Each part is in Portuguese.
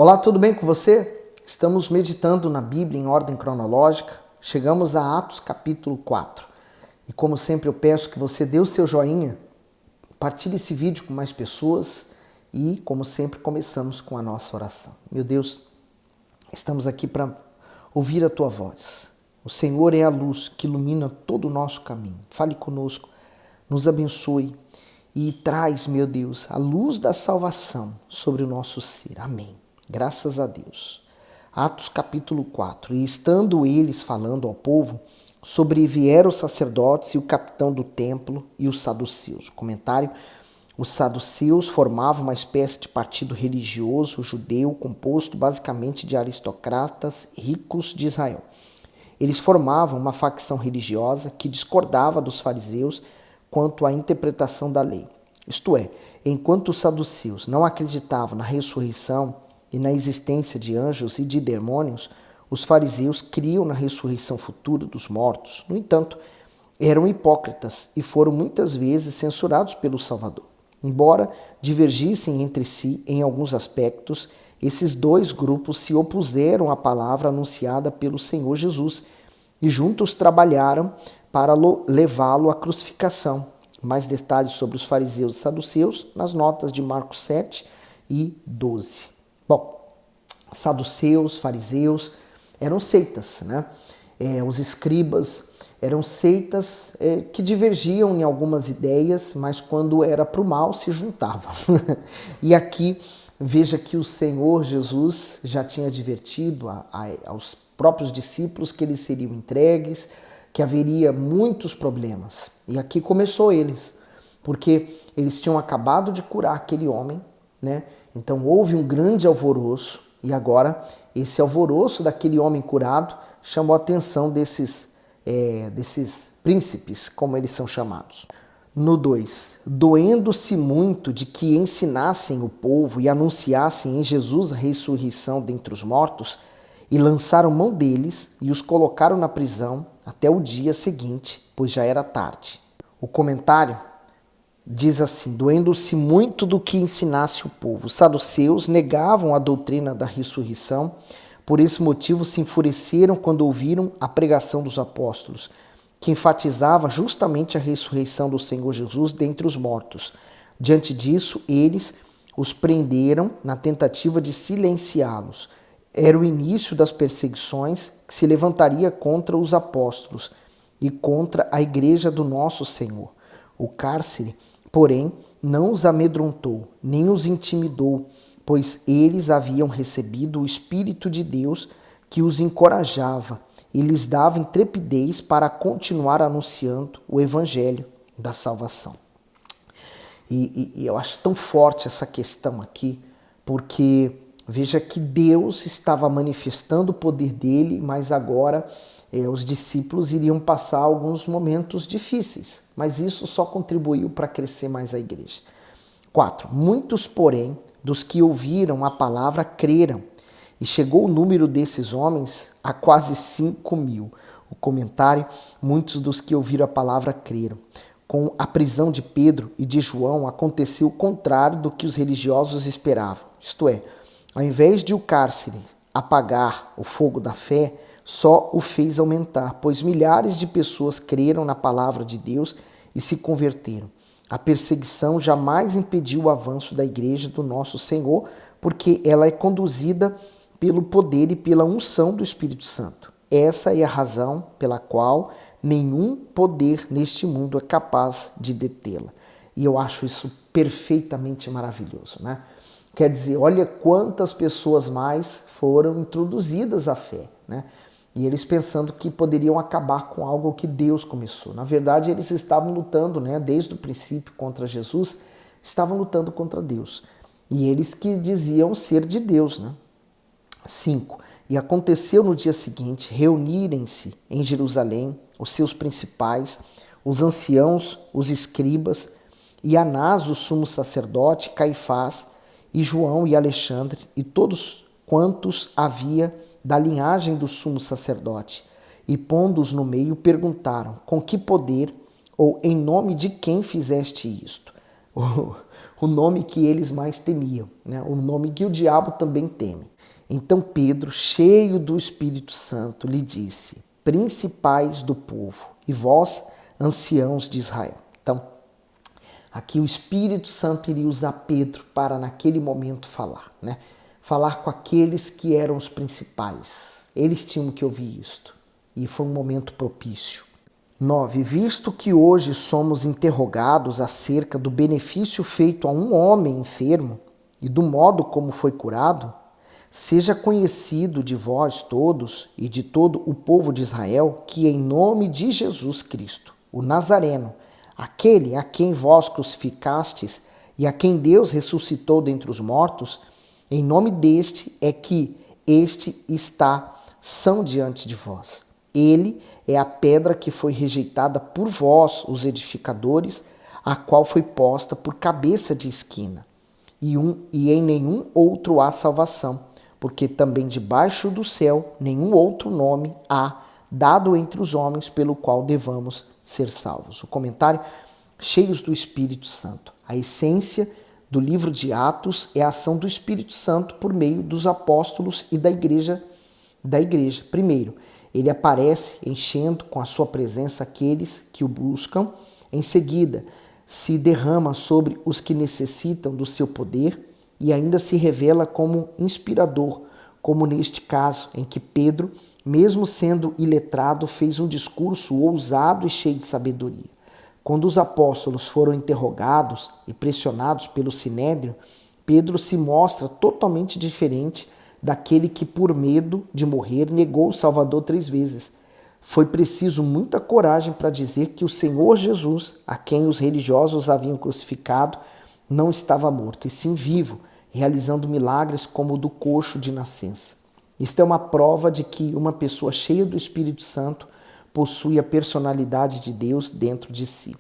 Olá, tudo bem com você? Estamos meditando na Bíblia em ordem cronológica. Chegamos a Atos capítulo 4. E como sempre eu peço que você dê o seu joinha, partilhe esse vídeo com mais pessoas e, como sempre, começamos com a nossa oração. Meu Deus, estamos aqui para ouvir a Tua voz. O Senhor é a luz que ilumina todo o nosso caminho. Fale conosco, nos abençoe e traz, meu Deus, a luz da salvação sobre o nosso ser. Amém. Graças a Deus. Atos capítulo 4. E estando eles falando ao povo, sobrevieram os sacerdotes e o capitão do templo e os saduceus. Comentário: os saduceus formavam uma espécie de partido religioso judeu composto basicamente de aristocratas ricos de Israel. Eles formavam uma facção religiosa que discordava dos fariseus quanto à interpretação da lei. Isto é, enquanto os saduceus não acreditavam na ressurreição e na existência de anjos e de demônios, os fariseus criam na ressurreição futura dos mortos. No entanto, eram hipócritas e foram muitas vezes censurados pelo Salvador. Embora divergissem entre si em alguns aspectos, esses dois grupos se opuseram à palavra anunciada pelo Senhor Jesus e juntos trabalharam para levá-lo à crucificação. Mais detalhes sobre os fariseus e saduceus nas notas de Marcos 7 e 12. Bom, saduceus, fariseus eram seitas, né? Os escribas eram seitas que divergiam em algumas ideias, mas quando era para o mal se juntavam. E aqui, veja que o Senhor Jesus já tinha advertido aos próprios discípulos que eles seriam entregues, que haveria muitos problemas. E aqui começou eles, porque eles tinham acabado de curar aquele homem, né? Então houve um grande alvoroço e agora esse alvoroço daquele homem curado chamou a atenção desses príncipes, como eles são chamados. No 2, doendo-se muito de que ensinassem o povo e anunciassem em Jesus a ressurreição dentre os mortos, e lançaram mão deles e os colocaram na prisão até o dia seguinte, pois já era tarde. O comentário diz assim: doendo-se muito do que ensinasse o povo. Os saduceus negavam a doutrina da ressurreição, por esse motivo se enfureceram quando ouviram a pregação dos apóstolos, que enfatizava justamente a ressurreição do Senhor Jesus dentre os mortos. Diante disso, eles os prenderam na tentativa de silenciá-los. Era o início das perseguições que se levantaria contra os apóstolos e contra a igreja do nosso Senhor. O cárcere, porém, não os amedrontou, nem os intimidou, pois eles haviam recebido o Espírito de Deus que os encorajava e lhes dava intrepidez para continuar anunciando o Evangelho da salvação. E eu acho tão forte essa questão aqui, porque veja que Deus estava manifestando o poder dele, mas agora os discípulos iriam passar alguns momentos difíceis, mas isso só contribuiu para crescer mais a igreja. 4. Muitos, porém, dos que ouviram a palavra creram, e chegou o número desses homens a quase 5.000. O comentário: muitos dos que ouviram a palavra creram. Com a prisão de Pedro e de João aconteceu o contrário do que os religiosos esperavam. Isto é, ao invés de o cárcere apagar o fogo da fé, só o fez aumentar, pois milhares de pessoas creram na palavra de Deus e se converteram. A perseguição jamais impediu o avanço da igreja do nosso Senhor, porque ela é conduzida pelo poder e pela unção do Espírito Santo. Essa é a razão pela qual nenhum poder neste mundo é capaz de detê-la. E eu acho isso perfeitamente maravilhoso, né? Quer dizer, olha quantas pessoas mais foram introduzidas à fé, né? E eles pensando que poderiam acabar com algo que Deus começou. Na verdade, eles estavam lutando, né, desde o princípio contra Jesus, estavam lutando contra Deus. E eles que diziam ser de Deus, né? 5. E aconteceu no dia seguinte reunirem-se em Jerusalém os seus principais, os anciãos, os escribas, e Anás, o sumo sacerdote, Caifás, e João e Alexandre, e todos quantos havia da linhagem do sumo sacerdote, e pondo-os no meio, perguntaram: com que poder ou em nome de quem fizeste isto? o, o nome que eles mais temiam, né? O nome que o diabo também teme. Então Pedro, cheio do Espírito Santo, lhe disse: principais do povo, e vós, anciãos de Israel. Então, aqui o Espírito Santo iria usar Pedro para, naquele momento, falar, né? Falar com aqueles que eram os principais. Eles tinham que ouvir isto. E foi um momento propício. 9. Visto que hoje somos interrogados acerca do benefício feito a um homem enfermo e do modo como foi curado, seja conhecido de vós todos e de todo o povo de Israel que, em nome de Jesus Cristo, o Nazareno, aquele a quem vós crucificastes e a quem Deus ressuscitou dentre os mortos, em nome deste é que este está são diante de vós. Ele é a pedra que foi rejeitada por vós, os edificadores, a qual foi posta por cabeça de esquina. E em nenhum outro há salvação, porque também debaixo do céu nenhum outro nome há dado entre os homens pelo qual devamos ser salvos. O comentário: cheios do Espírito Santo. A essência do livro de Atos é a ação do Espírito Santo por meio dos apóstolos e da igreja. Primeiro, ele aparece enchendo com a sua presença aqueles que o buscam. Em seguida, se derrama sobre os que necessitam do seu poder e ainda se revela como inspirador, como neste caso em que Pedro, mesmo sendo iletrado, fez um discurso ousado e cheio de sabedoria. Quando os apóstolos foram interrogados e pressionados pelo Sinédrio, Pedro se mostra totalmente diferente daquele que, por medo de morrer, negou o Salvador 3 vezes. Foi preciso muita coragem para dizer que o Senhor Jesus, a quem os religiosos haviam crucificado, não estava morto, e sim vivo, realizando milagres como o do coxo de nascença. Isto é uma prova de que uma pessoa cheia do Espírito Santo possui a personalidade de Deus dentro de si.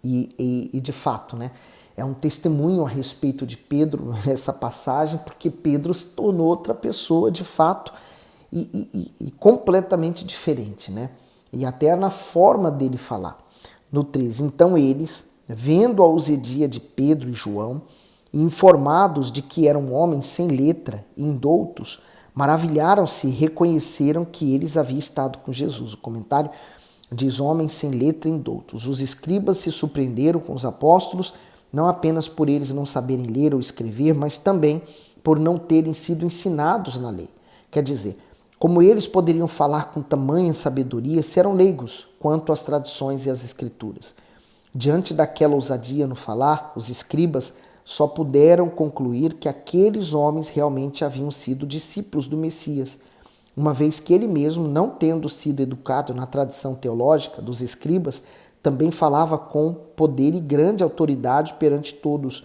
E de fato, né? É um testemunho a respeito de Pedro nessa passagem, porque Pedro se tornou outra pessoa de fato e completamente diferente, né? E até na forma dele falar. No 13, então eles, vendo a ousadia de Pedro e João, e informados de que eram homens sem letra e indoutos, maravilharam-se e reconheceram que eles haviam estado com Jesus. O comentário diz: homens sem letra e indoutos. Os escribas se surpreenderam com os apóstolos, não apenas por eles não saberem ler ou escrever, mas também por não terem sido ensinados na lei. Quer dizer, como eles poderiam falar com tamanha sabedoria se eram leigos quanto às tradições e às escrituras? Diante daquela ousadia no falar, os escribas só puderam concluir que aqueles homens realmente haviam sido discípulos do Messias, uma vez que ele mesmo, não tendo sido educado na tradição teológica dos escribas, também falava com poder e grande autoridade perante todos.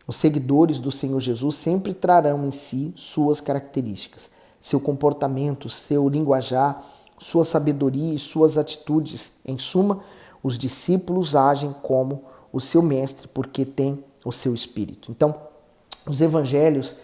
Os seguidores do Senhor Jesus sempre trarão em si suas características, seu comportamento, seu linguajar, sua sabedoria e suas atitudes. Em suma, os discípulos agem como o seu mestre, porque têm o seu espírito. Então, os evangelhos,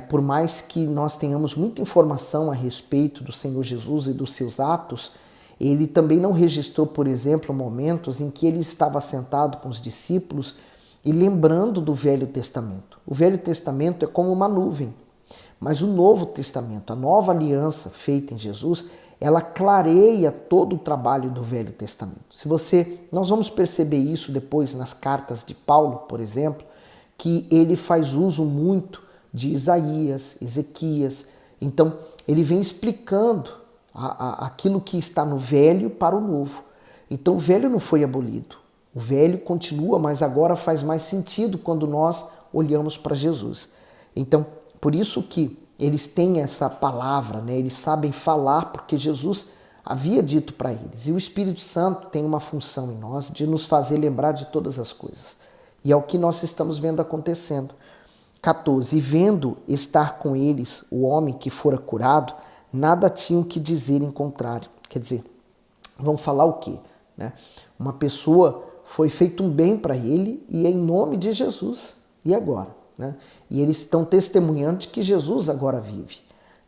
por mais que nós tenhamos muita informação a respeito do Senhor Jesus e dos seus atos, ele também não registrou, por exemplo, momentos em que ele estava sentado com os discípulos e lembrando do Velho Testamento. O Velho Testamento é como uma nuvem, mas o Novo Testamento, a nova aliança feita em Jesus, ela clareia todo o trabalho do Velho Testamento. Nós vamos perceber isso depois nas cartas de Paulo, por exemplo, que ele faz uso muito de Isaías, Ezequias. Então, ele vem explicando aquilo que está no Velho para o Novo. Então, o Velho não foi abolido. O Velho continua, mas agora faz mais sentido quando nós olhamos para Jesus. Então, por isso que eles têm essa palavra, né? Eles sabem falar porque Jesus havia dito para eles. E o Espírito Santo tem uma função em nós de nos fazer lembrar de todas as coisas. E é o que nós estamos vendo acontecendo. 14. E vendo estar com eles o homem que fora curado, nada tinham que dizer em contrário. Quer dizer, vão falar o quê? Né? Uma pessoa foi feito um bem para ele e é em nome de Jesus. E agora? Né? E eles estão testemunhando de que Jesus agora vive.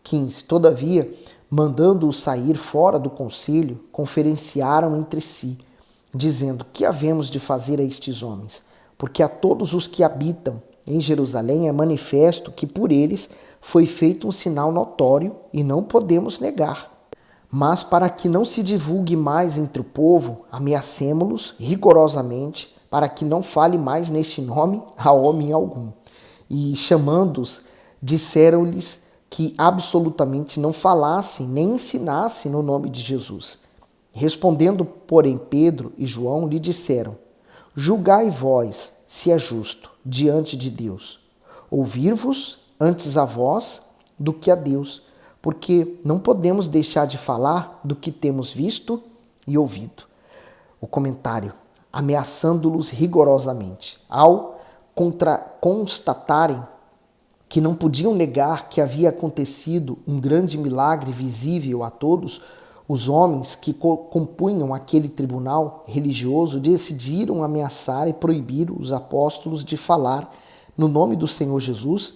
15. Todavia, mandando-o sair fora do conselho, conferenciaram entre si, dizendo: que havemos de fazer a estes homens? porque a todos os que habitam em Jerusalém é manifesto que por eles foi feito um sinal notório e não podemos negar. Mas para que não se divulgue mais entre o povo, ameacemo-los rigorosamente para que não fale mais neste nome a homem algum. E chamando-os, disseram-lhes que absolutamente não falassem nem ensinassem no nome de Jesus. Respondendo, porém, Pedro e João lhe disseram: julgai vós se é justo diante de Deus ouvir-vos antes a vós do que a Deus, porque não podemos deixar de falar do que temos visto e ouvido. O comentário: ameaçando-los rigorosamente. Ao constatarem que não podiam negar que havia acontecido um grande milagre visível a todos, os homens que compunham aquele tribunal religioso decidiram ameaçar e proibir os apóstolos de falar no nome do Senhor Jesus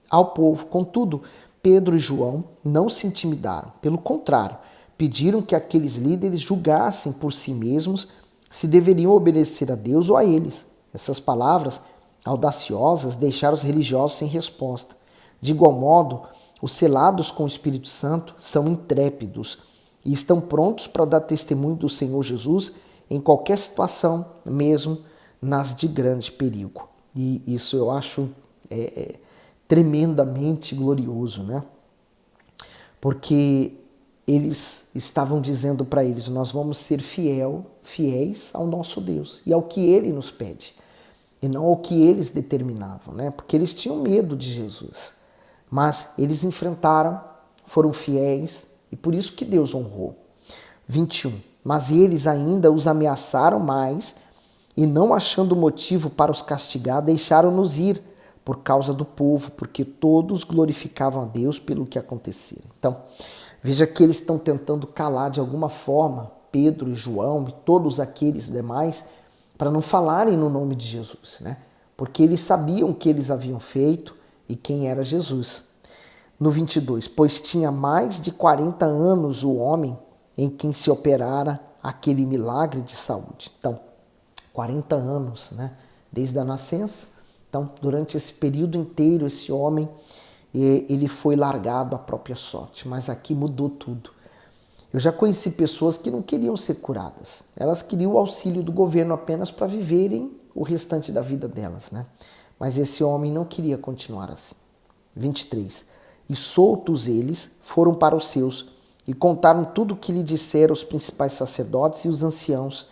ao povo. Contudo, Pedro e João não se intimidaram. Pelo contrário, pediram que aqueles líderes julgassem por si mesmos se deveriam obedecer a Deus ou a eles. Essas palavras audaciosas deixaram os religiosos sem resposta. De igual modo, os selados com o Espírito Santo são intrépidos e estão prontos para dar testemunho do Senhor Jesus em qualquer situação, mesmo nas de grande perigo. E isso eu acho tremendamente glorioso, né? Porque eles estavam dizendo para eles: nós vamos ser fiéis ao nosso Deus e ao que Ele nos pede, e não ao que eles determinavam, né? Porque eles tinham medo de Jesus, mas eles enfrentaram, foram fiéis, e por isso que Deus honrou. 21. Mas eles ainda os ameaçaram mais, e não achando motivo para os castigar, deixaram-nos ir por causa do povo, porque todos glorificavam a Deus pelo que acontecia. Então, veja que eles estão tentando calar de alguma forma Pedro e João e todos aqueles demais para não falarem no nome de Jesus, né? Porque eles sabiam o que eles haviam feito e quem era Jesus. No 22, pois tinha mais de 40 anos o homem em quem se operara aquele milagre de saúde. Então, 40 anos, né? Desde a nascença. Então, durante esse período inteiro, esse homem, ele foi largado à própria sorte. Mas aqui mudou tudo. Eu já conheci pessoas que não queriam ser curadas. Elas queriam o auxílio do governo apenas para viverem o restante da vida delas, né? Mas esse homem não queria continuar assim. 23. E soltos eles, foram para os seus e contaram tudo o que lhe disseram os principais sacerdotes e os anciãos.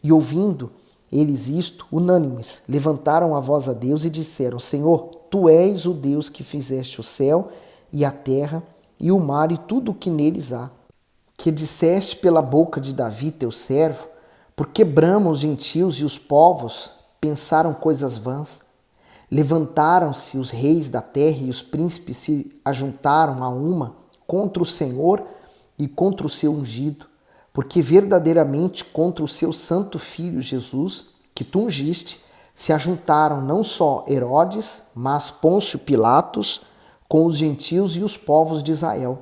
E ouvindo eles isto, unânimes, levantaram a voz a Deus e disseram: Senhor, Tu és o Deus que fizeste o céu e a terra e o mar e tudo o que neles há, que disseste pela boca de Davi, teu servo, porque bramam os gentios e os povos pensaram coisas vãs. Levantaram-se os reis da terra e os príncipes se ajuntaram a uma contra o Senhor e contra o seu ungido, porque verdadeiramente contra o seu santo filho Jesus, que tu ungiste, se ajuntaram não só Herodes, mas Pôncio Pilatos, com os gentios e os povos de Israel,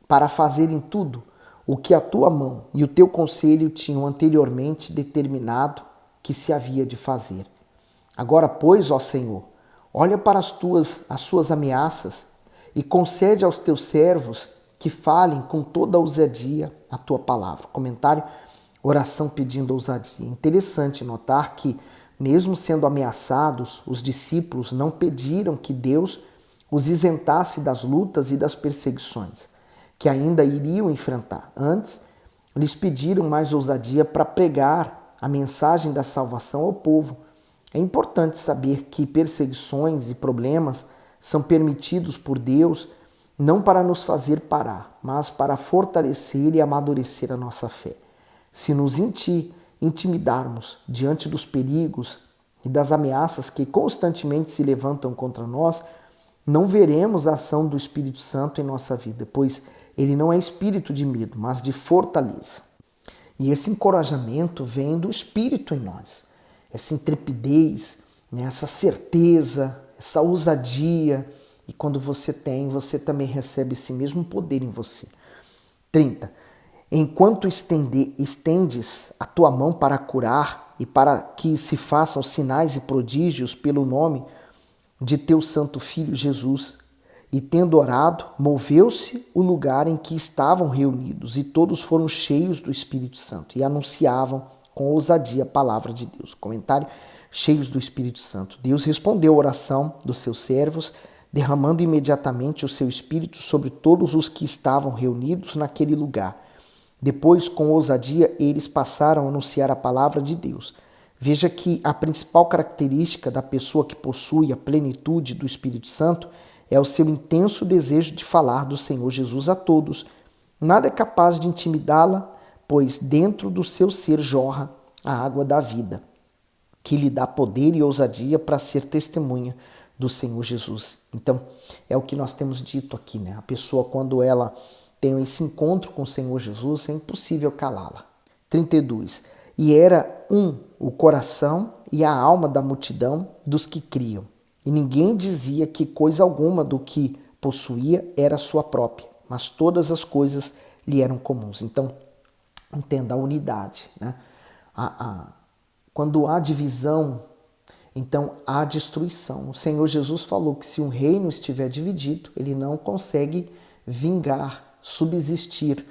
para fazerem tudo o que a tua mão e o teu conselho tinham anteriormente determinado que se havia de fazer. Agora, pois, ó Senhor, olha para as suas ameaças e concede aos teus servos que falem com toda a ousadia a tua palavra. Comentário: oração pedindo ousadia. Interessante notar que, mesmo sendo ameaçados, os discípulos não pediram que Deus os isentasse das lutas e das perseguições que ainda iriam enfrentar. Antes, lhes pediram mais ousadia para pregar a mensagem da salvação ao povo. É importante saber que perseguições e problemas são permitidos por Deus não para nos fazer parar, mas para fortalecer e amadurecer a nossa fé. Se nos intimidarmos diante dos perigos e das ameaças que constantemente se levantam contra nós, não veremos a ação do Espírito Santo em nossa vida, pois ele não é espírito de medo, mas de fortaleza. E esse encorajamento vem do Espírito em nós. Essa intrepidez, né, essa certeza, essa ousadia. E quando você tem, você também recebe esse mesmo poder em você. 30. Enquanto estendes a tua mão para curar, e para que se façam sinais e prodígios pelo nome de teu santo Filho Jesus. E tendo orado, moveu-se o lugar em que estavam reunidos, e todos foram cheios do Espírito Santo e anunciavam com ousadia a palavra de Deus. Comentário: cheios do Espírito Santo. Deus respondeu a oração dos seus servos, derramando imediatamente o seu Espírito sobre todos os que estavam reunidos naquele lugar. Depois, com ousadia, eles passaram a anunciar a palavra de Deus. Veja que a principal característica da pessoa que possui a plenitude do Espírito Santo é o seu intenso desejo de falar do Senhor Jesus a todos. Nada é capaz de intimidá-la, pois dentro do seu ser jorra a água da vida, que lhe dá poder e ousadia para ser testemunha do Senhor Jesus. Então, é o que nós temos dito aqui, né? A pessoa, quando ela tem esse encontro com o Senhor Jesus, é impossível calá-la. 32. E era o coração e a alma da multidão dos que criam. E ninguém dizia que coisa alguma do que possuía era sua própria, mas todas as coisas lhe eram comuns. Então, entenda a unidade, né? Quando há divisão, então há destruição. O Senhor Jesus falou que se um reino estiver dividido, ele não consegue vingar, subsistir.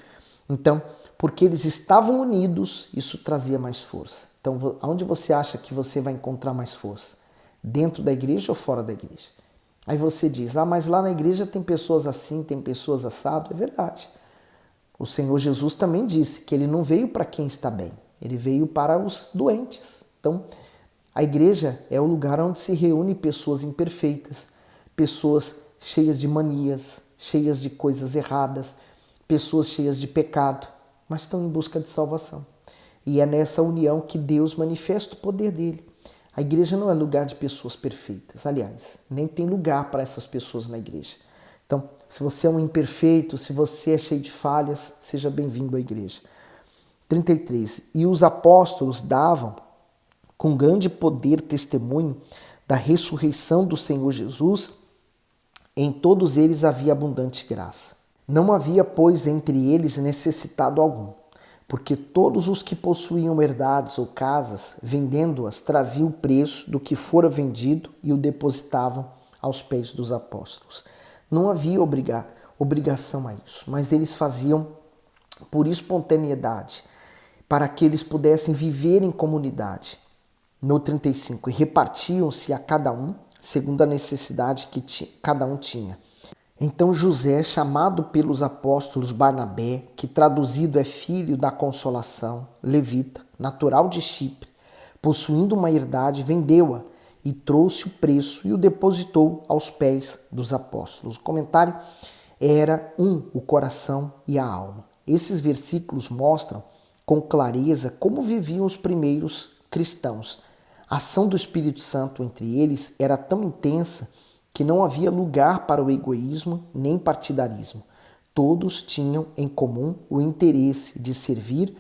Então, porque eles estavam unidos, isso trazia mais força. Então, aonde você acha que você vai encontrar mais força? Dentro da igreja ou fora da igreja? Aí você diz, mas lá na igreja tem pessoas assim, tem pessoas assado. É verdade. O Senhor Jesus também disse que ele não veio para quem está bem, ele veio para os doentes. Então, a igreja é o lugar onde se reúne pessoas imperfeitas, pessoas cheias de manias, cheias de coisas erradas, pessoas cheias de pecado, mas estão em busca de salvação. E é nessa união que Deus manifesta o poder dele. A igreja não é lugar de pessoas perfeitas, aliás, nem tem lugar para essas pessoas na igreja. Então, se você é um imperfeito, se você é cheio de falhas, seja bem-vindo à igreja. 33. E os apóstolos davam com grande poder testemunho da ressurreição do Senhor Jesus. Em todos eles havia abundante graça. Não havia, pois, entre eles necessitado algum, porque todos os que possuíam herdades ou casas, vendendo-as, traziam o preço do que fora vendido e o depositavam aos pés dos apóstolos. Não havia obrigação a isso, mas eles faziam por espontaneidade, para que eles pudessem viver em comunidade. No 35, e repartiam-se a cada um, segundo a necessidade que cada um tinha. Então José, chamado pelos apóstolos Barnabé, que traduzido é filho da consolação, levita, natural de Chipre, possuindo uma herdade, vendeu-a e trouxe o preço e o depositou aos pés dos apóstolos. O comentário era o coração e a alma. Esses versículos mostram com clareza como viviam os primeiros cristãos. A ação do Espírito Santo entre eles era tão intensa que não havia lugar para o egoísmo nem partidarismo. Todos tinham em comum o interesse de servir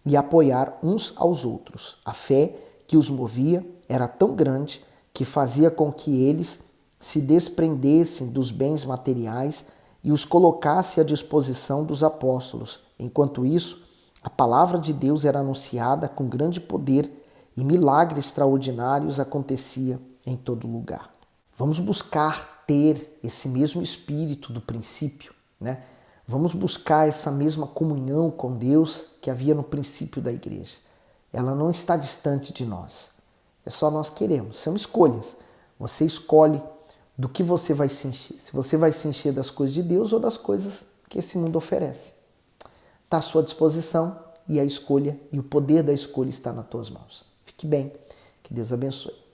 e apoiar uns aos outros. A fé que os movia era tão grande que fazia com que eles se desprendessem dos bens materiais e os colocasse à disposição dos apóstolos. Enquanto isso, a palavra de Deus era anunciada com grande poder e milagres extraordinários aconteciam em todo lugar. Vamos buscar ter esse mesmo espírito do princípio, né? Vamos buscar essa mesma comunhão com Deus que havia no princípio da igreja. Ela não está distante de nós. É só nós queremos. São escolhas. Você escolhe do que você vai se encher. Se você vai se encher das coisas de Deus ou das coisas que esse mundo oferece. Está à sua disposição e a escolha e o poder da escolha está nas tuas mãos. Fique bem. Que Deus abençoe.